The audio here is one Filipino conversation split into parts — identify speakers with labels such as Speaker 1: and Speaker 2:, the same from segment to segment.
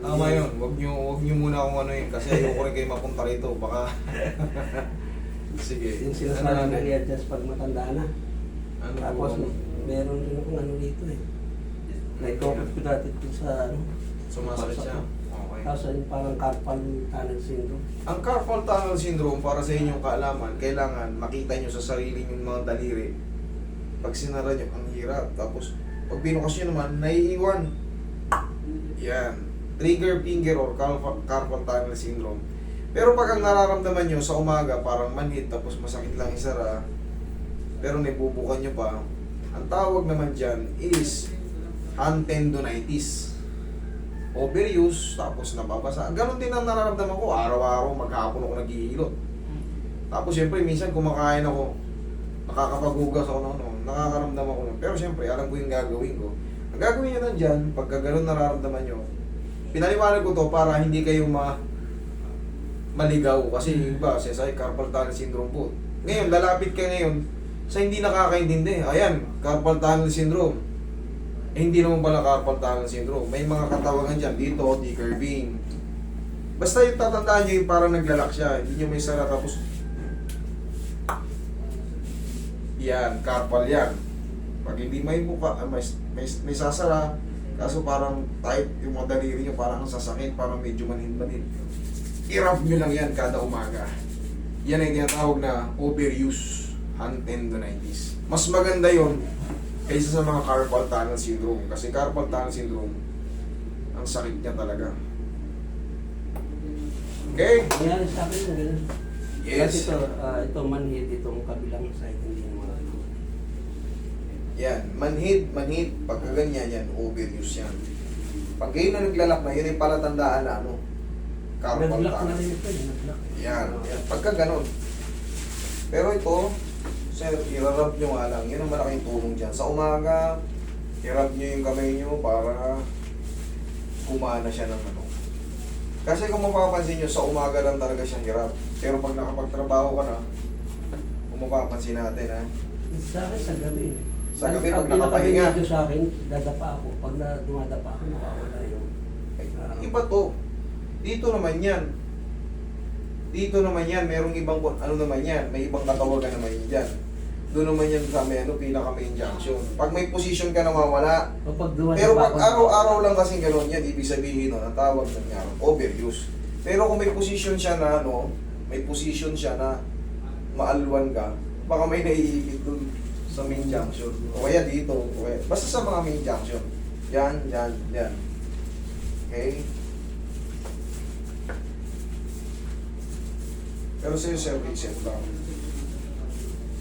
Speaker 1: Tama yun. Wag nyo muna akong ano yun. Kasi ayoko rin kayo mapunta rito. Baka... Sige.
Speaker 2: Yung sinasabi na i-adjust pag matanda na.
Speaker 1: Ano
Speaker 2: Tapos
Speaker 1: po?
Speaker 2: meron din akong ano dito eh. Naitokot ko dati dun sa ano.
Speaker 1: Sumasakit siya? Okay.
Speaker 2: Tapos yung parang carpal tunnel syndrome.
Speaker 1: Ang carpal tunnel syndrome, para sa inyong kaalaman, kailangan makita nyo sa sarili yung mga daliri. Pag sinara nyo, ang hirap. Tapos, pag binukas nyo naman, naiiwan. Yan. Trigger finger or carpal tunnel syndrome. Pero pag ang nararamdaman nyo sa umaga, parang manhid, tapos masakit lang isara, pero naibubukan nyo pa, ang tawag naman dyan is hand tendonitis. Overuse, tapos nababasa. Ganon din ang nararamdaman ko. Araw-araw, maghapon ako naghihilot. Tapos syempre, minsan kumakain ako, nakakapaghugas ako ng ano, nakakaramdam ako nun. Pero syempre, alam ko yung gagawin ko. Ang gagawin nyo lang dyan, pagka ganon nararamdaman nyo, pinaliwanag ko to para hindi kayo maligaw. Kasi yung iba, sabi, carpal tunnel syndrome po. Ngayon, lalapit ka ngayon sa hindi nakakaintindi. Ayan, carpal tunnel syndrome. Eh, hindi naman pala carpal tunnel syndrome. May mga katawagan dyan. Dito, decurving. Basta yung tatandaan nyo yung parang naglalak siya. Hindi nyo may sara tapos... Yan, carpal yan. Pag hindi may buka, may sasara. Kaso parang tight yung mga daliri nyo. Parang sasakit, parang medyo manhid-manhid. I-rub nyo lang yan kada umaga. Yan ay tinatawag na overuse hand tendonitis. Mas maganda yon kaysa sa mga carpal tunnel syndrome. Kasi carpal tunnel syndrome, ang sakit niya talaga. Okay?
Speaker 2: Nangyari sa akin yung gano'n.
Speaker 1: Yes.
Speaker 2: Kasi ito manhid, itong kabilang side, hindi naman.
Speaker 1: Yan. Manhid. Pagka ganyan yan, overuse yan. Pag kayo na naglalak na, yun yung palatandaan na ano, carpal
Speaker 2: Nag-block na
Speaker 1: tunnel.
Speaker 2: rin ito, nag-block.
Speaker 1: Yan. Pagka ganon. Pero ito, sir, i-rub nyo nga lang. Yun ang malaking tulong dyan. Sa umaga, i-rub nyo yung kamay nyo para kumana siya ng ano. Kasi kung mapapansin nyo, sa umaga lang talaga siyang hirap. Pero pag nakapagtrabaho ka na, kung mapapansin natin ha.
Speaker 2: Sa akin, sa gabi.
Speaker 1: Sa gabi,
Speaker 2: Ang
Speaker 1: pag nakapahinga.
Speaker 2: pinaka-medyo sa akin, dadapa ako. Pag dumadapa ako, nakawala yung...
Speaker 1: Iba to. Dito naman yan. Dito naman yan. Merong ibang, ano naman yan. May ibang katawagan naman yan dyan. Doon naman yan sa may, ano, pinaka-main junction. Pag may position ka nawawala.
Speaker 2: Kapag dumadapa
Speaker 1: Pero pag
Speaker 2: ako,
Speaker 1: araw-araw lang kasing gano'n yan, ibig sabihin nun, ang tawag ng nga, overuse. Pero kung may position siya na, ano, may position siya na maalwan ka, baka may naiipit dun sa main junction. O kaya dito, o kaya, basta sa mga main junction. Yan. Okay? Pero sa'yo, sir, set lang.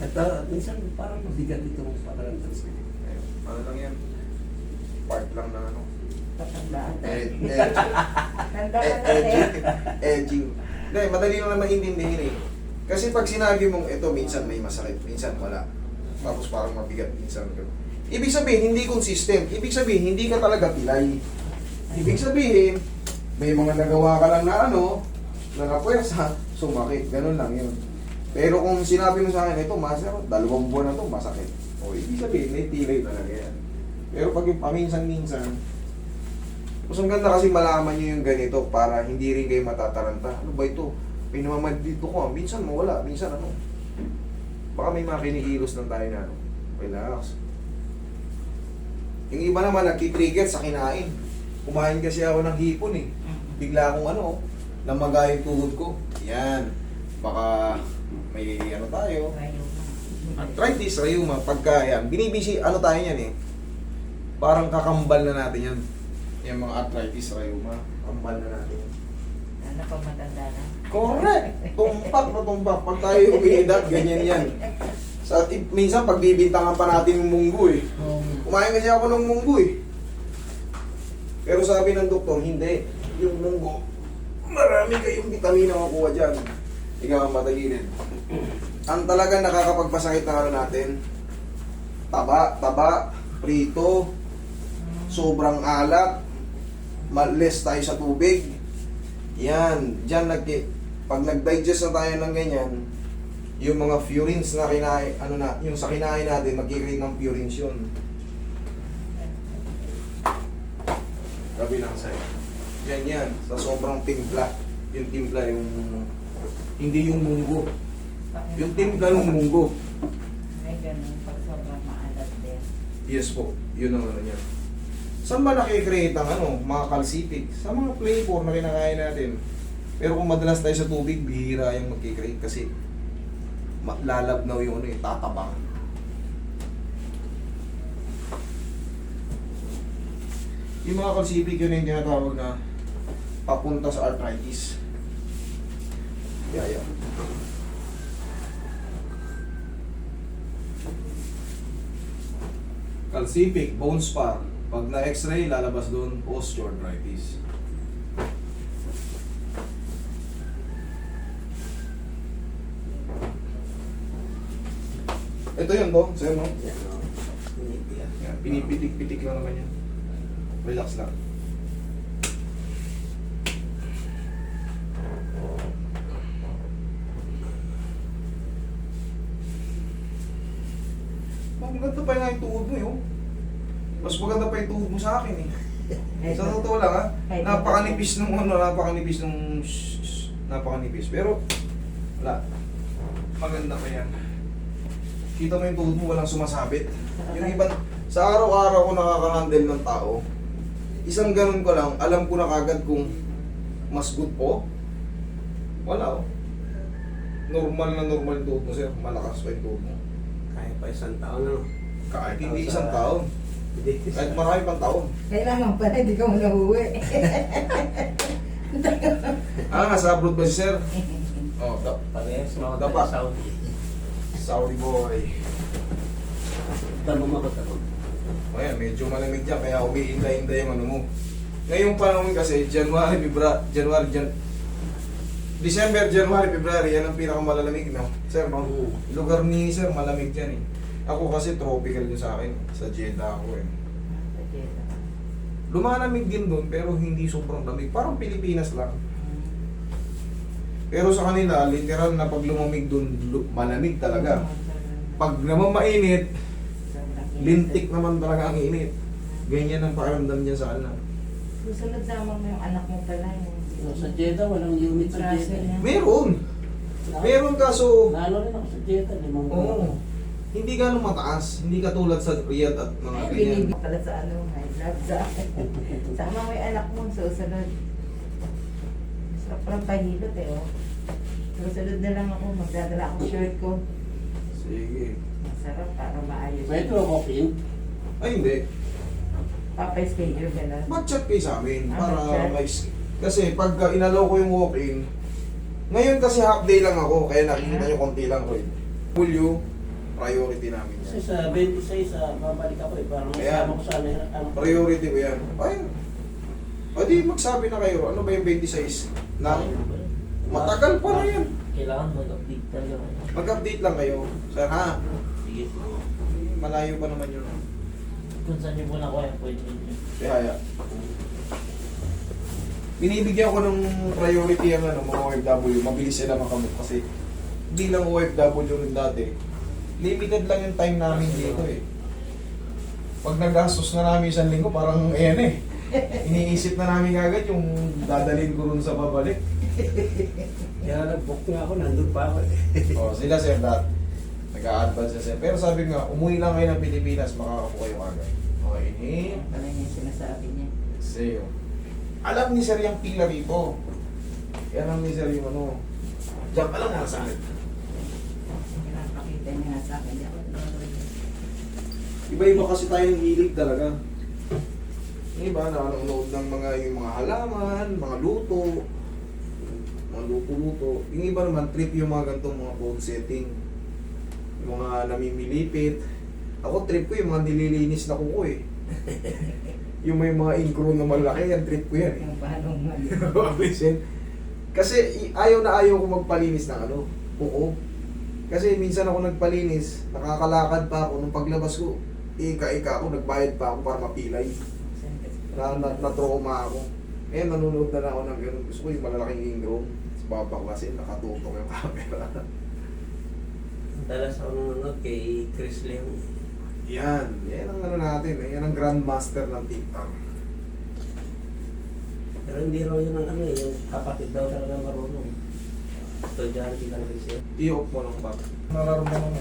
Speaker 2: at minsan parang mabigat itong pakaramdam sa akin.
Speaker 1: Ayun, ano lang yan? Part lang na ano.
Speaker 3: Tatandaan.
Speaker 1: Edging.
Speaker 3: Tandaan natin.
Speaker 1: Edging. Hindi, madali lang naman intindihin eh. Kasi pag sinabi mong ito, minsan may masakit, minsan wala. Tapos parang mabigat, minsan gano'n. Ibig sabihin, hindi consistent. Ibig sabihin, hindi ka talaga pilay. Ibig sabihin, may mga nagawa ka lang na ano, na napwersa, sumakit. Ganun lang yun. Pero kung sinabi mo sa akin, ito, master, 2 buwan na ito, masakit. O, ibig sabihin, may pilay talaga yan. Pero pag yung paminsan-minsan, mas ang ganda kasi malaman nyo yung ganito para hindi rin kayo matataranta. Ano ba ito? Pinamamad dito ko. Minsan mawala, minsan ano. Baka may mga kinikilos lang tayo na ano. Relax. Yung iba naman nagtitrigger sa kinain. Kumain kasi ako ng hipon eh. Bigla akong ano, namaga yung tuhod ko. Yan. Baka may ano tayo. Arthritis, rheuma, pagka yan. Binibisi, ano tayo yan eh. Parang kakambal na natin yan. Yung mga arthritis, rheuma, kambal na natin yan.
Speaker 3: Ano pa matanda na?
Speaker 1: Correct! Tumpak na tumpak. Pag tayo umiidad, ganyan yan. Minsan pagbibintangan pa natin yung munggo eh. Kumain kasi ako ng munggo eh. Pero sabi ng doktor, hindi. Yung munggo, marami kayong vitamina makuha dyan. Ikaw ang matagilid. Ang talagang nakakapagpasakit na ano natin, taba, prito, sobrang alat, less tayo sa tubig. Yan, dyan pag nag-digest na tayo ng ganyan, yung mga purines na kinain, yung sa kinain natin, mag-create ng purines yun. Gabi lang sa'yo. Yan. Sa sobrang timpla. Yung timpla, yung... Hindi yung munggo. Yung timpla ng munggo.
Speaker 3: May ganun pag sobrang maalat din.
Speaker 1: Yes po. Yun ang ano yan. Saan ba nakikreate ang ano, mga calcific? Sa mga flavor na kinakain natin. Pero kung madalas tayo sa tubig, bihira yung magkikreate kasi lalabnaw yung ano eh, tatabang. Yung mga calcific, yun yung tinatawag na papunta sa arthritis. Yeah. Calcific, bone spar. Pag na-x-ray, lalabas doon osteoarthritis. Ito yun, Bo. Sa'yo, no?
Speaker 2: Yan, o. Pinitiyan.
Speaker 1: Yan, pinipitik-pitik lang naman yan. Relax lang. Maganda pa nga yung tuhod mo, yun. Mas maganda pa yung tuhod mo sa akin, eh. Sa totoo lang, ha? Napakanipis nung ano, napakanipis. Pero, wala. Maganda pa yan. Kita mo yung tuhod mo, walang sumasabit. Yung iba, sa araw-araw ko nakaka-handle ng tao, isang ganun ko lang, alam ko na kagad kung mas good po. Wala, oh. Normal na normal yung tuhod mo, sir. Malakas pa yung tuhod mo.
Speaker 2: Kaya pa isang taon, ano?
Speaker 1: Kahit hindi isang taon.
Speaker 2: Hindi.
Speaker 1: Kahit marami pang taon.
Speaker 3: Kailangan pala, hindi ka mo nauwi.
Speaker 1: Sa abroad ba si sir? Oh,
Speaker 2: Parehas mga
Speaker 1: Dapat.
Speaker 2: Saudi.
Speaker 1: Saudi boy.
Speaker 2: Tanong ako, tanong.
Speaker 1: Ayan, medyo malamig dyan, kaya umiinda-inda yung ano mo. Ngayong panahon kasi, December, January, February, yan ang pinakamalalamig, no? Sir, no? Lugar ni sir, malamig dyan eh. Ako kasi tropical din sa akin. Sa Jeddah ako eh. Lumalamig din doon, pero hindi sobrang lamig. Parang Pilipinas lang. Pero sa kanila, literal na pag lumamig doon, malamig talaga. Pag naman mainit, lintik naman talaga ang init. Ganyan ang pakiramdam niya sa anak.
Speaker 3: Susunod sama mo yung anak mo pala.
Speaker 2: Sa Jeddah, walang unit sa Jeddah.
Speaker 1: Meron! Meron kaso,
Speaker 2: Lalo rin ako sa Jeddah, limang
Speaker 1: oo. Hindi ganun mataas. Hindi katulad sa Riyadh at mga
Speaker 3: Ay,
Speaker 1: ganyan.
Speaker 3: binibig pala sa ano, my vlog sa akin. Sama mo yung anak mo, susunod. Sarap parang pahilot eh, oh. Susunod na lang ako, magdadala akong shirt ko.
Speaker 1: Sige.
Speaker 3: Masarap para maayos.
Speaker 2: Pwede mo walk-in?
Speaker 1: Ay hindi.
Speaker 3: Papay schedule ka na.
Speaker 1: Mag-chat kayo sa amin para
Speaker 3: mag-chat.
Speaker 1: may... Kasi pag inalaw ko yung walk-in, ngayon kasi half day lang ako, kaya nakikita nyo konti lang ko. Priority namin
Speaker 2: Kasi
Speaker 1: yan.
Speaker 2: sa 26, babalik ako eh. Parang
Speaker 1: Ayan.
Speaker 2: masama ko sa ano.
Speaker 1: Priority ko yan. Ayun. O di magsabi na kayo, ano ba yung 26? Na matagal pa na yan.
Speaker 4: Kailangan mag-update talaga.
Speaker 1: Mag-update lang kayo. Sir ha,
Speaker 4: Sige.
Speaker 1: malayo pa naman yun.
Speaker 4: Kung saan nyo muna kaya pwede nyo.
Speaker 1: Kaya. Binibigyan ko ng priority ang ano, mga OFW. Mabilis sila makamot kasi bilang OFW rin dati, limited lang yung time namin dito eh. Pag nagastos na namin isang linggo, parang ayan eh. Iniisip na namin agad yung dadalhin ko rin sa pabalik.
Speaker 2: Kaya nag-book nga ako, nandun pa ako eh.
Speaker 1: O, sila sir dat. Nag-a-advance na sir. Pero sabi nga, umuwi lang kayo ng Pilipinas, makakapo kayo agad. Okay, inhale.
Speaker 3: Pala niya yung sinasabi niya.
Speaker 1: Exhale. Alam ni sir yung pila rito. Alam ni sir yung ano. Diyan ka lang sa akin.
Speaker 3: Pinapakita niya nga sa akin. Di ako tinuloy.
Speaker 1: Iba-iba kasi tayong hilig talaga. Yung iba, nanonood ng yung mga halaman, mga luto, mga luto-luto. Yung iba naman, trip yung mga ganitong mga bone setting. Yung mga namimilipit. Ako, trip ko yung mga nililinis na kuko eh. Yung may mga ingrown na malaki, yan trip ko yan eh.
Speaker 3: Yung paano man.
Speaker 1: Kasi ayaw na ayaw ko magpalinis ng ano, kuko. Kasi minsan ako nagpalinis, nakakalakad pa ako, nung paglabas ko, ika-ika ako, nagbayad pa ako para mapilay. Na-trauma ako. Eh, nanonood na lang ako ng gano'n. Gusto ko yung malalaking ingrown. Tapos babaklasin, nakatutok yung camera.
Speaker 2: Dalas ako nanonood kay Chris Leong.
Speaker 1: Yan ang ano natin, yan ang grandmaster ng TikTok.
Speaker 2: Pero hindi raw yun ang ano eh, yung kapatid daw talaga marunong. Estudyante lang rin siya.
Speaker 1: I-off mo lang ba? Nararamdaman mo.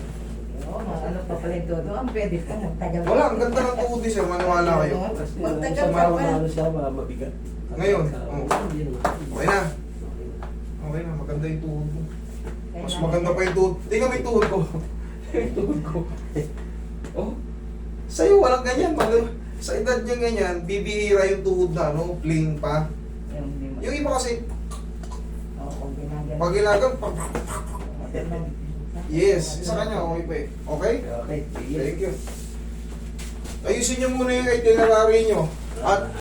Speaker 3: Oo, ano pa pala yung todo. Ang pwede pa, magtagal
Speaker 1: Wala, ang ganda ng tuhod ni sir, maniwala kayo.
Speaker 3: Magtagal
Speaker 2: Sa
Speaker 3: pa pa.
Speaker 2: ano siya, mabigat.
Speaker 1: Ngayon,
Speaker 2: Oo,
Speaker 1: oo.
Speaker 2: hindi naman.
Speaker 1: Okay na. Okay na, maganda yung tuhod ko. Mas maganda pa yung tuhod. Tingnan mo yung tuhod ko. Yung tuhod ko. Oh, sa'yo walang ganyan. Sa edad niya ganyan, bibihira yung tuhod na, no? Plain pa. Yung iba kasi,
Speaker 3: Oo, kung ginagawa.
Speaker 1: pag ilagan, yes, sa kanya, okay pa eh. Okay?
Speaker 2: Okay, sige.
Speaker 1: Thank you. Ayusin niyo muna yung itinerary niyo. At